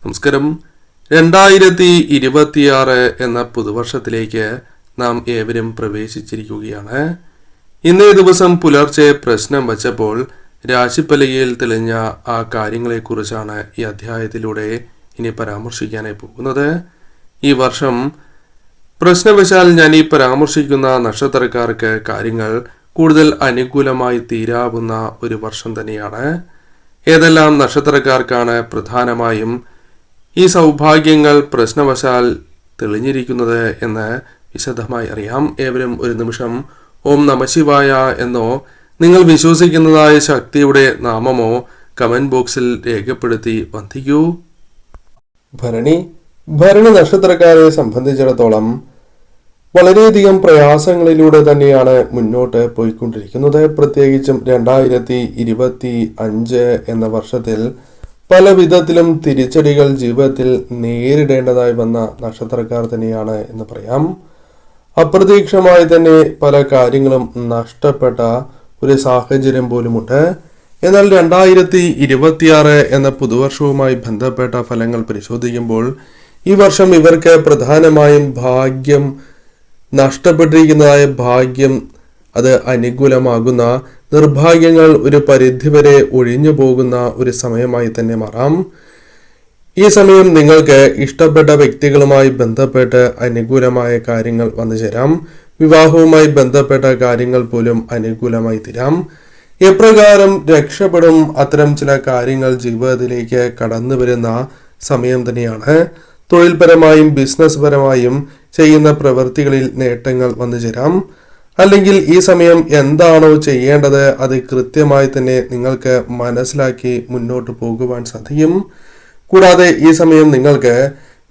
നമസ്കാരം. 2026 എന്ന പുതുവർഷത്തിലേക്ക് നാം ഏവരും പ്രവേശിച്ചിരിക്കുകയാണ്. ഇന്നേ ദിവസം പുലർച്ചെ പ്രശ്നം വച്ചപ്പോൾ രാശിപ്പലകയിൽ തെളിഞ്ഞ ആ കാര്യങ്ങളെക്കുറിച്ചാണ് ഈ അധ്യായത്തിലൂടെ ഇനി പരാമർശിക്കാനായി പോകുന്നത്. ഈ വർഷം പ്രശ്നവശാൽ ഞാൻ ഈ പരാമർശിക്കുന്ന നക്ഷത്രക്കാർക്ക് കാര്യങ്ങൾ കൂടുതൽ അനുകൂലമായി തീരാവുന്ന ഒരു വർഷം തന്നെയാണ്. ഏതെല്ലാം നക്ഷത്രക്കാർക്കാണ് പ്രധാനമായും ഈ സൗഭാഗ്യങ്ങൾ പ്രശ്നവശാൽ തെളിഞ്ഞിരിക്കുന്നത് എന്ന് വിശദമായി അറിയാം. ഏവരും ഒരു നിമിഷം ഓം നമഃശിവായ എന്നോ നിങ്ങൾ വിശ്വസിക്കുന്നതായ ശക്തിയുടെ നാമമോ കമന്റ് ബോക്സിൽ രേഖപ്പെടുത്തി വന്ദിക്കൂ. ഭരണി നക്ഷത്രക്കാരെ സംബന്ധിച്ചിടത്തോളം വളരെയധികം പ്രയാസങ്ങളിലൂടെ തന്നെയാണ് മുന്നോട്ട് പോയിക്കൊണ്ടിരിക്കുന്നത്. പ്രത്യേകിച്ചും 2025 എന്ന വർഷത്തിൽ പല വിധത്തിലും തിരിച്ചടികൾ ജീവിതത്തിൽ നേരിടേണ്ടതായി വന്ന നക്ഷത്രക്കാർ തന്നെയാണ് എന്ന് പറയാം. അപ്രതീക്ഷിതമായി തന്നെ പല കാര്യങ്ങളും നഷ്ടപ്പെട്ട ഒരു സാഹചര്യം പോലുമുണ്ട്. എന്നാൽ 2026 എന്ന പുതുവർഷവുമായി ബന്ധപ്പെട്ട ഫലങ്ങൾ പരിശോധിക്കുമ്പോൾ ഈ വർഷം ഇവർക്ക് പ്രധാനമായും ഭാഗ്യം നഷ്ടപ്പെട്ടിരിക്കുന്നതായ ഭാഗ്യം അത് അനുകൂലമാകുന്ന, നിർഭാഗ്യങ്ങൾ ഒരു പരിധിവരെ ഒഴിഞ്ഞു പോകുന്ന ഒരു സമയമായി തന്നെ മാറാം. ഈ സമയം നിങ്ങൾക്ക് ഇഷ്ടപ്പെട്ട വ്യക്തികളുമായി ബന്ധപ്പെട്ട് അനുകൂലമായ കാര്യങ്ങൾ വന്നു ചേരാം. വിവാഹവുമായി ബന്ധപ്പെട്ട കാര്യങ്ങൾ പോലും അനുകൂലമായി തീരാം. എപ്രകാരം രക്ഷപ്പെടും അത്തരം ചില കാര്യങ്ങൾ ജീവിതത്തിലേക്ക് കടന്നു വരുന്ന സമയം തന്നെയാണ്. തൊഴിൽപരമായും ബിസിനസ് പരമായും ചെയ്യുന്ന പ്രവൃത്തികളിൽ നേട്ടങ്ങൾ വന്നു ചേരാം. അല്ലെങ്കിൽ ഈ സമയം എന്താണോ ചെയ്യേണ്ടത് അത് കൃത്യമായി തന്നെ നിങ്ങൾക്ക് മനസ്സിലാക്കി മുന്നോട്ട് പോകുവാൻ സാധിക്കും. കൂടാതെ ഈ സമയം നിങ്ങൾക്ക്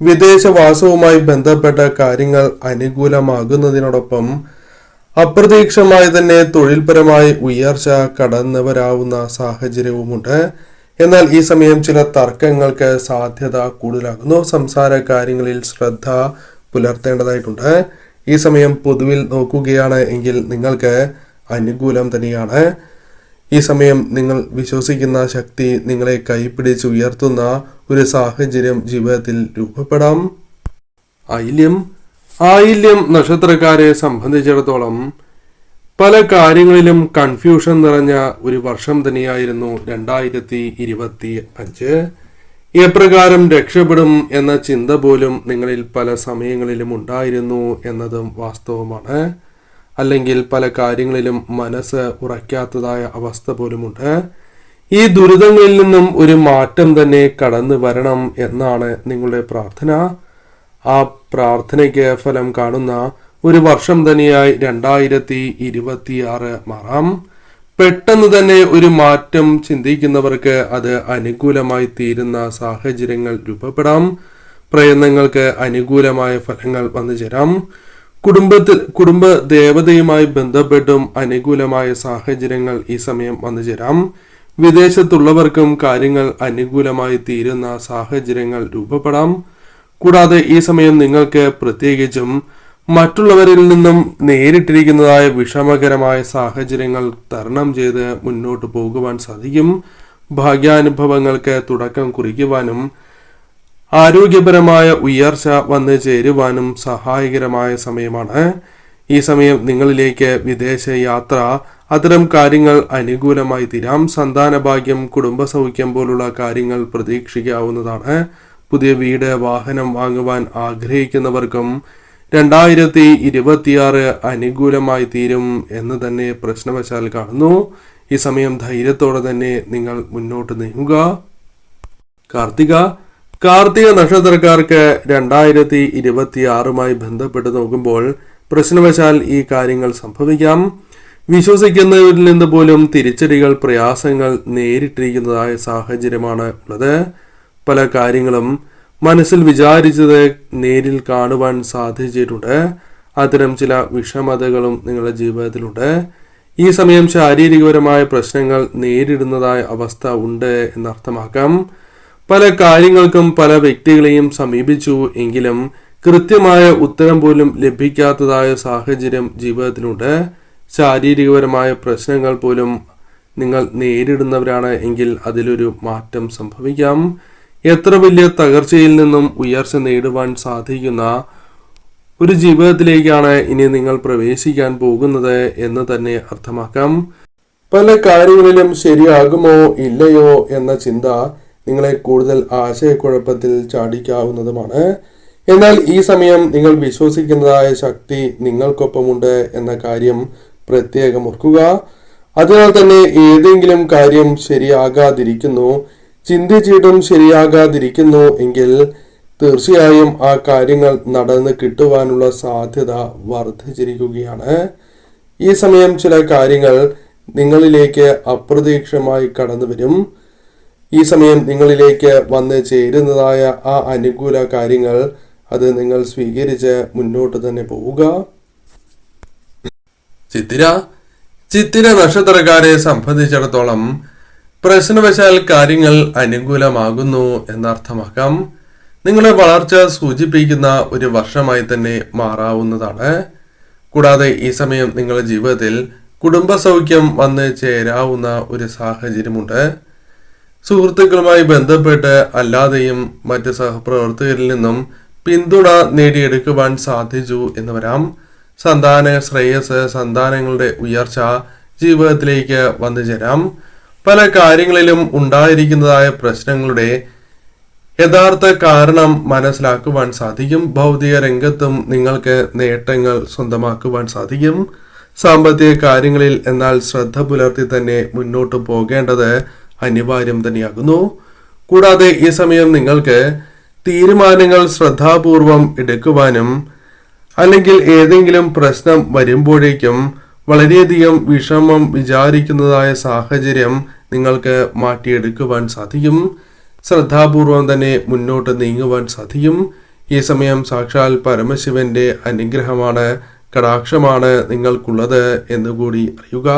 വിദേശവാസവുമായി ബന്ധപ്പെട്ട കാര്യങ്ങൾ അനുകൂലമാകുന്നതിനോടൊപ്പം അപ്രതീക്ഷിതമായി തന്നെ തൊഴിൽപരമായി ഉയർച്ച കടന്നു വരാവുന്ന സാഹചര്യവുമുണ്ട്. എന്നാൽ ഈ സമയം ചില തർക്കങ്ങൾക്ക് സാധ്യത കൂടുതലാകുന്നു. സംസാര കാര്യങ്ങളിൽ ശ്രദ്ധ പുലർത്തേണ്ടതായിട്ടുണ്ട്. ഈ സമയം പൊതുവിൽ നോക്കുകയാണ് എങ്കിൽ നിങ്ങൾക്ക് അനുകൂലം തന്നെയാണ്. ഈ സമയം നിങ്ങൾ വിശ്വസിക്കുന്ന ശക്തി നിങ്ങളെ കൈപ്പിടിച്ച് ഉയർത്തുന്ന ഒരു സാഹചര്യം ജീവിതത്തിൽ രൂപപ്പെടാം. ആയില്യം നക്ഷത്രക്കാരെ സംബന്ധിച്ചിടത്തോളം പല കാര്യങ്ങളിലും കൺഫ്യൂഷൻ നിറഞ്ഞ ഒരു വർഷം തന്നെയായിരുന്നു 2025. എപ്രകാരം രക്ഷപ്പെടും എന്ന ചിന്ത പോലും നിങ്ങളിൽ പല സമയങ്ങളിലും ഉണ്ടായിരുന്നു എന്നതും വാസ്തവമാണ്. അല്ലെങ്കിൽ പല കാര്യങ്ങളിലും മനസ്സ് ഉറയ്ക്കാത്തതായ അവസ്ഥ പോലുമുണ്ട്. ഈ ദുരിതങ്ങളിൽ നിന്നും ഒരു മാറ്റം തന്നെ കടന്നു വരണം എന്നാണ് നിങ്ങളുടെ പ്രാർത്ഥന. ആ പ്രാർത്ഥനയ്ക്ക് ഫലം കാണുന്ന ഒരു വർഷം തന്നെയായി 2026 മാറാം. പെട്ടെന്ന് തന്നെ ഒരു മാറ്റം ചിന്തിക്കുന്നവർക്ക് അത് അനുകൂലമായി തീരുന്ന സാഹചര്യങ്ങൾ രൂപപ്പെടാം. പ്രയത്നങ്ങൾക്ക് അനുകൂലമായ ഫലങ്ങൾ വന്നു ചേരാം. കുടുംബ ദേവതയുമായി ബന്ധപ്പെട്ടും അനുകൂലമായ സാഹചര്യങ്ങൾ ഈ സമയം വന്നു ചേരാം. വിദേശത്തുള്ളവർക്കും കാര്യങ്ങൾ അനുകൂലമായി തീരുന്ന സാഹചര്യങ്ങൾ രൂപപ്പെടാം. കൂടാതെ ഈ സമയം നിങ്ങൾക്ക് പ്രത്യേകിച്ചും മറ്റുള്ളവരിൽ നിന്നും നേരിട്ടിരിക്കുന്നതായ വിഷമകരമായ സാഹചര്യങ്ങൾ തരണം ചെയ്ത് മുന്നോട്ട് പോകുവാൻ സാധിക്കും. ഭാഗ്യാനുഭവങ്ങൾക്ക് തുടക്കം കുറിക്കുവാനും ആരോഗ്യപരമായ ഉയർച്ച വന്നു ചേരുവാനും സഹായകരമായ സമയമാണ്. ഈ സമയം നിങ്ങളിലേക്ക് വിദേശ യാത്ര അത്തരം കാര്യങ്ങൾ അനുകൂലമായി തീരാം. സന്താന ഭാഗ്യം, കുടുംബസൗഖ്യം പോലുള്ള കാര്യങ്ങൾ പ്രതീക്ഷിക്കാവുന്നതാണ്. പുതിയ വീട്, വാഹനം വാങ്ങുവാൻ ആഗ്രഹിക്കുന്നവർക്കും 2026 അനുകൂലമായി തീരും എന്ന് തന്നെ പ്രശ്നവശാൽ കാണുന്നു. ഈ സമയം ധൈര്യത്തോടെ തന്നെ നിങ്ങൾ മുന്നോട്ട് നീങ്ങുക. കാർത്തിക നക്ഷത്രക്കാർക്ക് 2026 ബന്ധപ്പെട്ട് നോക്കുമ്പോൾ പ്രശ്നവശാൽ ഈ കാര്യങ്ങൾ സംഭവിക്കാം. വിശ്വസിക്കുന്നവരിൽ നിന്ന് പോലും തിരിച്ചടികൾ, പ്രയാസങ്ങൾ നേരിട്ടിരിക്കുന്നതായ സാഹചര്യമാണ് ഉള്ളത്. പല കാര്യങ്ങളും മനസ്സിൽ വിചാരിച്ചത് നേരിൽ കാണുവാൻ സാധിച്ചിട്ടുണ്ട്. അത്തരം ചില വിഷമതകളും നിങ്ങളുടെ ജീവിതത്തിലുണ്ട്. ഈ സമയം ശാരീരികപരമായ പ്രശ്നങ്ങൾ നേരിടുന്നതായ അവസ്ഥ ഉണ്ട് എന്നർത്ഥമാക്കാം. പല കാര്യങ്ങൾക്കും പല വ്യക്തികളെയും സമീപിച്ചു എങ്കിലും കൃത്യമായ ഉത്തരം പോലും ലഭിക്കാത്തതായ സാഹചര്യം ജീവിതത്തിലുണ്ട്. ശാരീരികപരമായ പ്രശ്നങ്ങൾ പോലും നിങ്ങൾ നേരിടുന്നവരാണ് എങ്കിൽ അതിലൊരു മാറ്റം സംഭവിക്കാം. എത്ര വലിയ തകർച്ചയിൽ നിന്നും ഉയർച്ച നേടുവാൻ സാധിക്കുന്ന ഒരു ജീവിതത്തിലേക്കാണ് ഇനി നിങ്ങൾ പ്രവേശിക്കാൻ പോകുന്നത് എന്ന് തന്നെ അർത്ഥമാക്കാം. പല കാര്യങ്ങളിലും ശരിയാകുമോ ഇല്ലയോ എന്ന ചിന്ത നിങ്ങളെ കൂടുതൽ ആശയക്കുഴപ്പത്തിൽ ചാടിക്കാവുന്നതുമാണ്. എന്നാൽ ഈ സമയം നിങ്ങൾ വിശ്വസിക്കുന്നതായ ശക്തി നിങ്ങൾക്കൊപ്പമുണ്ട് എന്ന കാര്യം പ്രത്യേകം ഓർക്കുക. അതിനാൽ തന്നെ ഏതെങ്കിലും കാര്യം ശരിയാകാതിരിക്കുന്നു, ചിന്തിച്ചിട്ടും ശരിയാകാതിരിക്കുന്നു എങ്കിൽ തീർച്ചയായും ആ കാര്യങ്ങൾ നടന്ന് കിട്ടുവാനുള്ള സാധ്യത വർദ്ധിച്ചിരിക്കുകയാണ്. ഈ സമയം ചില കാര്യങ്ങൾ നിങ്ങളിലേക്ക് അപ്രതീക്ഷിതമായി കടന്നു വരും. ഈ സമയം നിങ്ങളിലേക്ക് വന്ന് ചേരുന്നതായ ആ അനുകൂല കാര്യങ്ങൾ അത് നിങ്ങൾ സ്വീകരിച്ച് മുന്നോട്ട് തന്നെ പോവുക. ചിത്തിര നക്ഷത്രക്കാരെ സംബന്ധിച്ചിടത്തോളം പ്രശ്നവശാൽ കാര്യങ്ങൾ അനുകൂലമാകുന്നു എന്നർത്ഥമാക്കാം. നിങ്ങളുടെ വളർച്ച സൂചിപ്പിക്കുന്ന ഒരു വർഷമായി തന്നെ മാറാവുന്നതാണ്. കൂടാതെ ഈ സമയം നിങ്ങളുടെ ജീവിതത്തിൽ കുടുംബസൗഖ്യം വന്ന് ചേരാവുന്ന ഒരു സാഹചര്യമുണ്ട്. സുഹൃത്തുക്കളുമായി ബന്ധപ്പെട്ട് അല്ലാതെയും മറ്റ് സഹപ്രവർത്തകരിൽ നിന്നും പിന്തുണ നേടിയെടുക്കുവാൻ സാധിച്ചു എന്ന് വരാം. സന്താന ശ്രേയസ്, സന്താനങ്ങളുടെ ഉയർച്ച ജീവിതത്തിലേക്ക് വന്നു ചേരാം. പല കാര്യങ്ങളിലും ഉണ്ടായിരിക്കുന്നതായ പ്രശ്നങ്ങളുടെ യഥാർത്ഥ കാരണം മനസ്സിലാക്കുവാൻ സാധിക്കും. ഭൗതിക രംഗത്തും നിങ്ങൾക്ക് നേട്ടങ്ങൾ സ്വന്തമാക്കുവാൻ സാധിക്കും. സാമ്പത്തിക കാര്യങ്ങളിൽ എന്നാൽ ശ്രദ്ധ പുലർത്തി തന്നെ മുന്നോട്ട് പോകേണ്ടത് അനിവാര്യം തന്നെയാകുന്നു. കൂടാതെ ഈ സമയം നിങ്ങൾക്ക് തീരുമാനങ്ങൾ ശ്രദ്ധാപൂർവം എടുക്കുവാനും അല്ലെങ്കിൽ ഏതെങ്കിലും പ്രശ്നം വരുമ്പോഴേക്കും വളരെയധികം വിഷമം വിചാരിക്കുന്നതായ സാഹചര്യം നിങ്ങൾക്ക് മാറ്റിയെടുക്കുവാൻ സാധിക്കും. ശ്രദ്ധാപൂർവം തന്നെ മുന്നോട്ട് നീങ്ങുവാൻ സാധിക്കും. ഈ സമയം സാക്ഷാൽ പരമശിവന്റെ അനുഗ്രഹമാണ്, കടാക്ഷമാണ് നിങ്ങൾക്കുള്ളത് എന്നുകൂടി അറിയുക.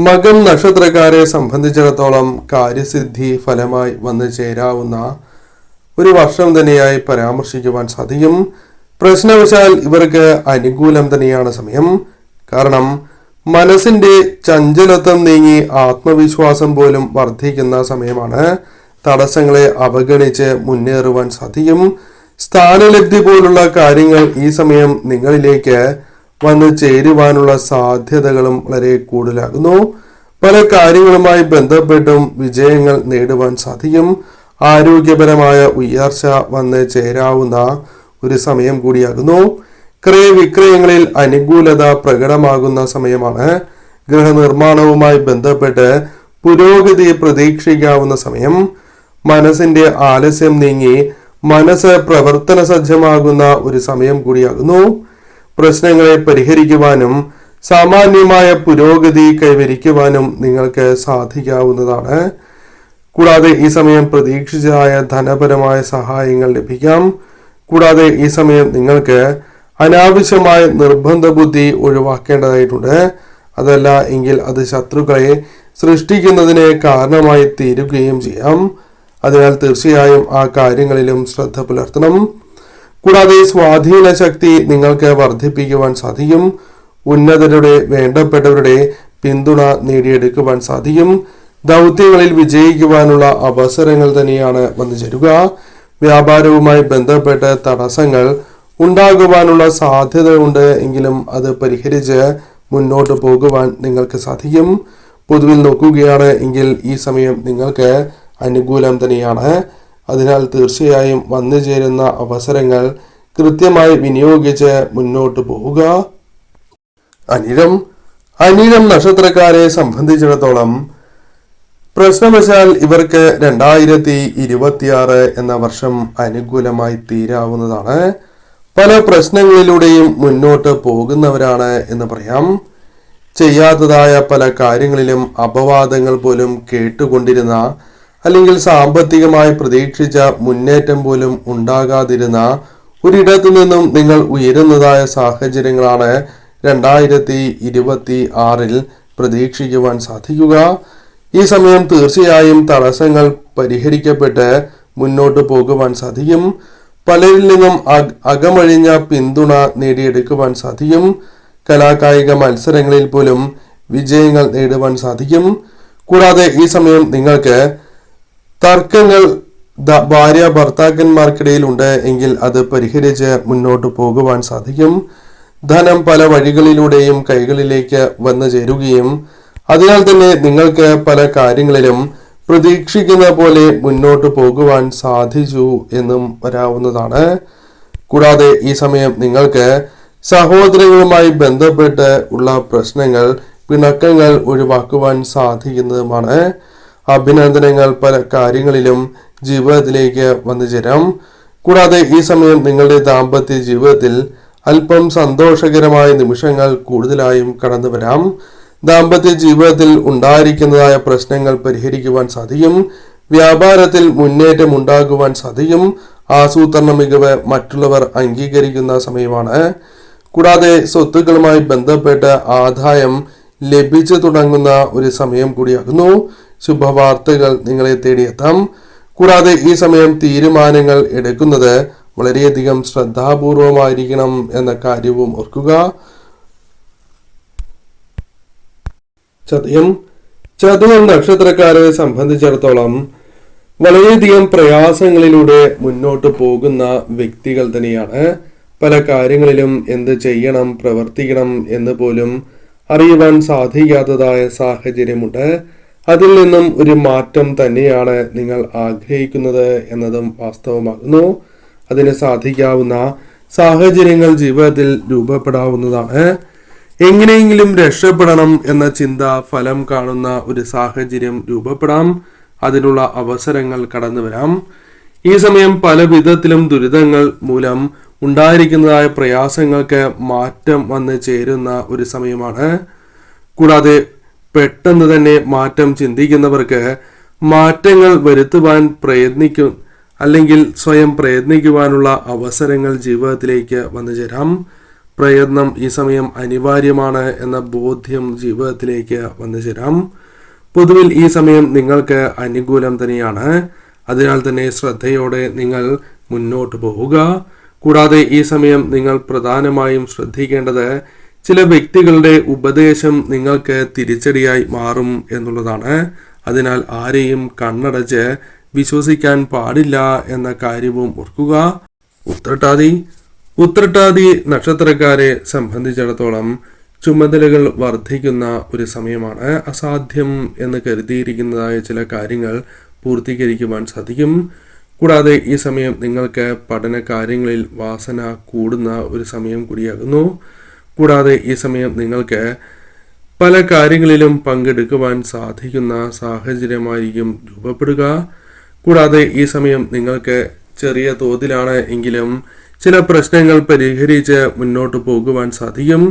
മകം നക്ഷത്രക്കാരെ സംബന്ധിച്ചിടത്തോളം കാര്യസിദ്ധി ഫലമായി വന്നു ചേരാവുന്ന ഒരു വർഷം തന്നെയായി പരാമർശിക്കുവാൻ സാധിക്കും. പ്രശ്നവശാൽ ഇവർക്ക് അനുകൂലം തന്നെയാണ് സമയം. കാരണം മനസ്സിന്റെ ചഞ്ചലത്വം നീങ്ങി ആത്മവിശ്വാസം പോലും വർദ്ധിക്കുന്ന സമയമാണ്. തടസ്സങ്ങളെ അവഗണിച്ച് മുന്നേറുവാൻ സാധിക്കും. സ്ഥാനലബ്ധി പോലുള്ള കാര്യങ്ങൾ ഈ സമയം നിങ്ങളിലേക്ക് വന്നു ചേരുവാനുള്ള സാധ്യതകളും വളരെ കൂടുതലാകുന്നു. പല കാര്യങ്ങളുമായി ബന്ധപ്പെട്ടും വിജയങ്ങൾ നേടുവാൻ സാധിക്കും. ആരോഗ്യപരമായ ഉയർച്ച വന്ന് ചേരാവുന്ന ഒരു സമയം കൂടിയാകുന്നു. ക്രയവിക്രയങ്ങളിൽ അനുകൂലത പ്രകടമാകുന്ന സമയമാണ്. ഗൃഹനിർമ്മാണവുമായി ബന്ധപ്പെട്ട് പുരോഗതി പ്രതീക്ഷിക്കാവുന്ന സമയം. മനസ്സിന്റെ ആലസ്യം നീങ്ങി മനസ്സ് പ്രവർത്തന സജ്ജമാകുന്ന ഒരു സമയം കൂടിയാകുന്നു. പ്രശ്നങ്ങളെ പരിഹരിക്കുവാനും സാമാന്യമായ പുരോഗതി കൈവരിക്കുവാനും നിങ്ങൾക്ക് സാധിക്കാവുന്നതാണ്. കൂടാതെ ഈ സമയം പ്രതീക്ഷിച്ചതായ ധനപരമായ സഹായങ്ങൾ ലഭിക്കാം. കൂടാതെ ഈ സമയം നിങ്ങൾക്ക് അനാവശ്യമായ നിർബന്ധ ബുദ്ധി ഒഴിവാക്കേണ്ടതായിട്ടുണ്ട്. അതല്ല എങ്കിൽ അത് ശത്രുക്കളെ സൃഷ്ടിക്കുന്നതിന് കാരണമായി തീരുകയും ചെയ്യാം. അതിനാൽ തീർച്ചയായും ആ കാര്യങ്ങളിലും ശ്രദ്ധ പുലർത്തണം. കൂടാതെ സ്വാധീന ശക്തി നിങ്ങൾക്ക് വർദ്ധിപ്പിക്കുവാൻ സാധിക്കും. ഉന്നതരുടെ, വേണ്ടപ്പെട്ടവരുടെ പിന്തുണ നേടിയെടുക്കുവാൻ സാധിക്കും. ദൗത്യങ്ങളിൽ വിജയിക്കുവാനുള്ള അവസരങ്ങൾ തന്നെയാണ് വന്നു ചേരുക. വ്യാപാരവുമായി ബന്ധപ്പെട്ട് തടസ്സങ്ങൾ ഉണ്ടാകുവാനുള്ള സാധ്യത ഉണ്ട് എങ്കിലും അത് പരിഹരിച്ച് മുന്നോട്ട് പോകുവാൻ നിങ്ങൾക്ക് സാധിക്കും. പൊതുവിൽ നോക്കുകയാണ് എങ്കിൽ ഈ സമയം നിങ്ങൾക്ക് അനുകൂലം തന്നെയാണ്. അതിനാൽ തീർച്ചയായും വന്നു ചേരുന്ന അവസരങ്ങൾ കൃത്യമായി വിനിയോഗിച്ച് മുന്നോട്ട് പോവുക. അനിഴം നക്ഷത്രക്കാരെ സംബന്ധിച്ചിടത്തോളം പ്രശ്നവശാൽ ഇവർക്ക് 2026 എന്ന വർഷം അനുകൂലമായി തീരാവുന്നതാണ്. പല പ്രശ്നങ്ങളിലൂടെയും മുന്നോട്ട് പോകുന്നവരാണ് എന്ന് പറയാം. ചെയ്യാത്തതായ പല കാര്യങ്ങളിലും അപവാദങ്ങൾ പോലും കേട്ടുകൊണ്ടിരുന്ന, അല്ലെങ്കിൽ സാമ്പത്തികമായി പ്രതീക്ഷിച്ച മുന്നേറ്റം പോലും ഉണ്ടാകാതിരുന്ന ഒരിടത്തു നിന്നും നിങ്ങൾ ഉയരുന്നതായ സാഹചര്യങ്ങളാണ് 2026 പ്രതീക്ഷിക്കുവാൻ സാധിക്കുക. ഈ സമയം തീർച്ചയായും തടസ്സങ്ങൾ പരിഹരിക്കപ്പെട്ട് മുന്നോട്ട് പോകുവാൻ സാധിക്കും. പലരിൽ നിന്നും അകമഴിഞ്ഞ പിന്തുണ നേടിയെടുക്കുവാൻ സാധിക്കും. കലാകായിക മത്സരങ്ങളിൽ പോലും വിജയങ്ങൾ നേടുവാൻ സാധിക്കും. കൂടാതെ ഈ സമയം നിങ്ങൾക്ക് തർക്കങ്ങൾ ഭാര്യ ഭർത്താക്കന്മാർക്കിടയിൽ ഉണ്ട് എങ്കിൽ അത് പരിഹരിച്ച് മുന്നോട്ട് പോകുവാൻ സാധിക്കും. ധനം പല വഴികളിലൂടെയും കൈകളിലേക്ക് വന്നു ചേരുകയും അതിനാൽ തന്നെ നിങ്ങൾക്ക് പല കാര്യങ്ങളിലും പ്രതീക്ഷിക്കുന്ന പോലെ മുന്നോട്ട് പോകുവാൻ സാധിച്ചു എന്നും വരാവുന്നതാണ്. കൂടാതെ ഈ സമയം നിങ്ങൾക്ക് സഹോദരങ്ങളുമായി ബന്ധപ്പെട്ട് ഉള്ള പ്രശ്നങ്ങൾ, പിണക്കങ്ങൾ ഒഴിവാക്കുവാൻ സാധിക്കുന്നതുമാണ്. അഭിനന്ദനങ്ങൾ പല കാര്യങ്ങളിലും ജീവിതത്തിലേക്ക് വന്നു ചേരാം. കൂടാതെ ഈ സമയം നിങ്ങളുടെ ദാമ്പത്യ ജീവിതത്തിൽ അല്പം സന്തോഷകരമായ നിമിഷങ്ങൾ കൂടുതലായും കടന്നു വരാം. ദാമ്പത്യ ജീവിതത്തിൽ ഉണ്ടായിരിക്കുന്നതായ പ്രശ്നങ്ങൾ പരിഹരിക്കുവാൻ സാധിക്കും. വ്യാപാരത്തിൽ മുന്നേറ്റം ഉണ്ടാകുവാൻ സാധിക്കും. ആസൂത്രണ മികവ് മറ്റുള്ളവർ അംഗീകരിക്കുന്ന സമയമാണ്. കൂടാതെ സ്വത്തുക്കളുമായി ബന്ധപ്പെട്ട ആദായം ലഭിച്ചു തുടങ്ങുന്ന ഒരു സമയം കൂടിയാകുന്നു. ശുഭവാർത്തകൾ നിങ്ങളെ തേടിയെത്താം. കൂടാതെ ഈ സമയം തീരുമാനങ്ങൾ എടുക്കുന്നത് വളരെയധികം ശ്രദ്ധാപൂർവമായിരിക്കണം എന്ന കാര്യവും ഓർക്കുക. ചതയം നക്ഷത്രക്കാരെ സംബന്ധിച്ചിടത്തോളം വളരെയധികം പ്രയാസങ്ങളിലൂടെ മുന്നോട്ട് പോകുന്ന വ്യക്തികൾ തന്നെയാണ്. പല കാര്യങ്ങളിലും എന്ത് ചെയ്യണം, പ്രവർത്തിക്കണം എന്ന് പോലും അറിയുവാൻ സാധിക്കാത്തതായ സാഹചര്യമുണ്ട്. അതിൽ നിന്നും ഒരു മാറ്റം തന്നെയാണ് നിങ്ങൾ ആഗ്രഹിക്കുന്നത് എന്നതും വാസ്തവമാകുന്നു. അതിന് സാധിക്കാവുന്ന സാഹചര്യങ്ങൾ ജീവിതത്തിൽ രൂപപ്പെടാവുന്നതാണ്. എങ്ങനെയെങ്കിലും രക്ഷപ്പെടണം എന്ന ചിന്ത ഫലം കാണുന്ന ഒരു സാഹചര്യം രൂപപ്പെടാം. അതിനുള്ള അവസരങ്ങൾ കടന്നു വരാം. ഈ സമയം പല വിധത്തിലും ദുരിതങ്ങൾ മൂലം ഉണ്ടായിരിക്കുന്നതായ പ്രയാസങ്ങൾക്ക് മാറ്റം വന്ന് ചേരുന്ന ഒരു സമയമാണ്. കൂടാതെ പെട്ടെന്ന് തന്നെ മാറ്റം ചിന്തിക്കുന്നവർക്ക് മാറ്റങ്ങൾ വരുത്തുവാൻ അല്ലെങ്കിൽ സ്വയം പ്രയത്നിക്കുവാനുള്ള അവസരങ്ങൾ ജീവിതത്തിലേക്ക് വന്നു ചേരാം. പ്രയത്നം ഈ സമയം അനിവാര്യമാണ് എന്ന ബോധ്യം ജീവിതത്തിലേക്ക് വന്നു ചേരാം. പൊതുവിൽ ഈ സമയം നിങ്ങൾക്ക് അനുകൂലം തന്നെയാണ്. അതിനാൽ തന്നെ ശ്രദ്ധയോടെ നിങ്ങൾ മുന്നോട്ട് പോവുക. കൂടാതെ ഈ സമയം നിങ്ങൾ പ്രധാനമായും ശ്രദ്ധിക്കേണ്ടത് ചില വ്യക്തികളുടെ ഉപദേശം നിങ്ങൾക്ക് തിരിച്ചടിയായി മാറും എന്നുള്ളതാണ്. അതിനാൽ ആരെയും കണ്ണടച്ച് വിശ്വസിക്കാൻ പാടില്ല എന്ന കാര്യവും ഓർക്കുക. ഉത്രട്ടാതി നക്ഷത്രക്കാരെ സംബന്ധിച്ചിടത്തോളം ചുമതലകൾ വർദ്ധിക്കുന്ന ഒരു സമയമാണ്. അസാധ്യം എന്ന് കരുതിയിരിക്കുന്നതായ ചില കാര്യങ്ങൾ പൂർത്തീകരിക്കുവാൻ സാധിക്കും. കൂടാതെ ഈ സമയം നിങ്ങൾക്ക് പഠന കാര്യങ്ങളിൽ വാസന കൂടുന്ന ഒരു സമയം കൂടിയാകുന്നു. കൂടാതെ ഈ സമയം നിങ്ങൾക്ക് പല കാര്യങ്ങളിലും പങ്കെടുക്കുവാൻ സാധിക്കുന്ന സാഹചര്യമായിരിക്കും രൂപപ്പെടുക. കൂടാതെ ഈ സമയം നിങ്ങൾക്ക് ചെറിയ തോതിലാണ് എങ്കിലും ചില പ്രശ്നങ്ങൾ പരിഹരിച്ച് മുന്നോട്ട് പോകുവാൻ സാധിക്കും.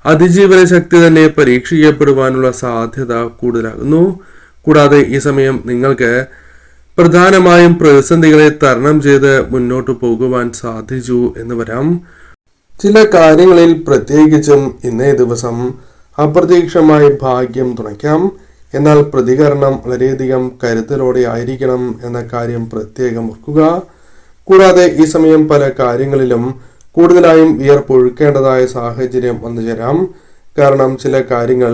അതിജീവന ശക്തി തന്നെ പരീക്ഷിക്കപ്പെടുവാനുള്ള സാധ്യത കൂടുതലാകുന്നു. കൂടാതെ ഈ സമയം നിങ്ങൾക്ക് പ്രധാനമായും പ്രതിസന്ധികളെ തരണം ചെയ്ത് മുന്നോട്ട് പോകുവാൻ സാധിച്ചു എന്ന് വരാം. ചില കാര്യങ്ങളിൽ പ്രത്യേകിച്ചും ഇന്നേ ദിവസം അപ്രതീക്ഷിതമായി ഭാഗ്യം തുണയ്ക്കാം. എന്നാൽ പ്രതികരണം വളരെയധികം കരുതലോടെ ആയിരിക്കണം എന്ന കാര്യം പ്രത്യേകം ഓർക്കുക. കൂടാതെ ഈ സമയം പല കാര്യങ്ങളിലും കൂടുതലായും വിയർപ്പൊഴുക്കേണ്ടതായ സാഹചര്യം വന്നു ചേരാം. കാരണം ചില കാര്യങ്ങൾ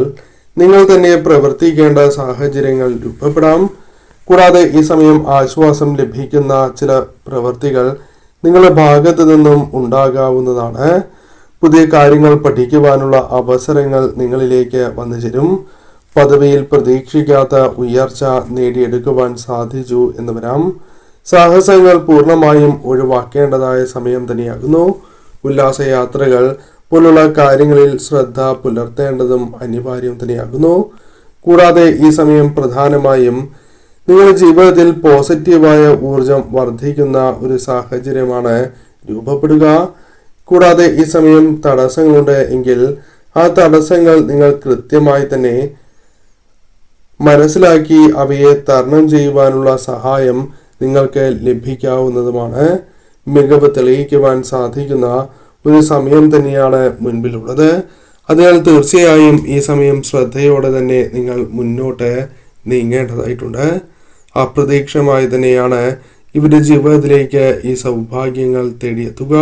നിങ്ങൾ തന്നെ പ്രവർത്തിക്കേണ്ട സാഹചര്യങ്ങൾ രൂപപ്പെടാം. കൂടാതെ ഈ സമയം ആശ്വാസം ലഭിക്കുന്ന ചില പ്രവൃത്തികൾ നിങ്ങളുടെ ഭാഗത്തു നിന്നും ഉണ്ടാകാവുന്നതാണ്. പുതിയ കാര്യങ്ങൾ പഠിക്കുവാനുള്ള അവസരങ്ങൾ നിങ്ങളിലേക്ക് വന്നു ചേരും. പദവിയിൽ പ്രതീക്ഷിക്കാത്ത ഉയർച്ച നേടിയെടുക്കുവാൻ സാധിച്ചു എന്ന് വരാം. സാഹസങ്ങൾ പൂർണ്ണമായും ഒഴിവാക്കേണ്ടതായ സമയം തന്നെയാകുന്നു. ഉല്ലാസയാത്രകൾ പോലുള്ള കാര്യങ്ങളിൽ ശ്രദ്ധ പുലർത്തേണ്ടതും അനിവാര്യം തന്നെയാകുന്നു. കൂടാതെ ഈ സമയം പ്രധാനമായും നിങ്ങളുടെ ജീവിതത്തിൽ പോസിറ്റീവായ ഊർജം വർദ്ധിക്കുന്ന ഒരു സാഹചര്യമാണ് രൂപപ്പെടുക. കൂടാതെ ഈ സമയം തടസ്സങ്ങളുണ്ട് എങ്കിൽ ആ തടസ്സങ്ങൾ നിങ്ങൾ കൃത്യമായി തന്നെ മനസ്സിലാക്കി അവയെ തരണം ചെയ്യുവാനുള്ള സഹായം നിങ്ങൾക്ക് ലഭിക്കാവുന്നതുമാണ്. മികവ് തെളിയിക്കുവാൻ സാധിക്കുന്ന ഒരു സമയം തന്നെയാണ് മുൻപിലുള്ളത്. അതിനാൽ തീർച്ചയായും ഈ സമയം ശ്രദ്ധയോടെ തന്നെ നിങ്ങൾ മുന്നോട്ട് നീങ്ങേണ്ടതായിട്ടുണ്ട്. അപ്രതീക്ഷിതമായി തന്നെയാണ് ഇവരുടെ ജീവിതത്തിലേക്ക് ഈ സൗഭാഗ്യങ്ങൾ തേടിയെത്തുക.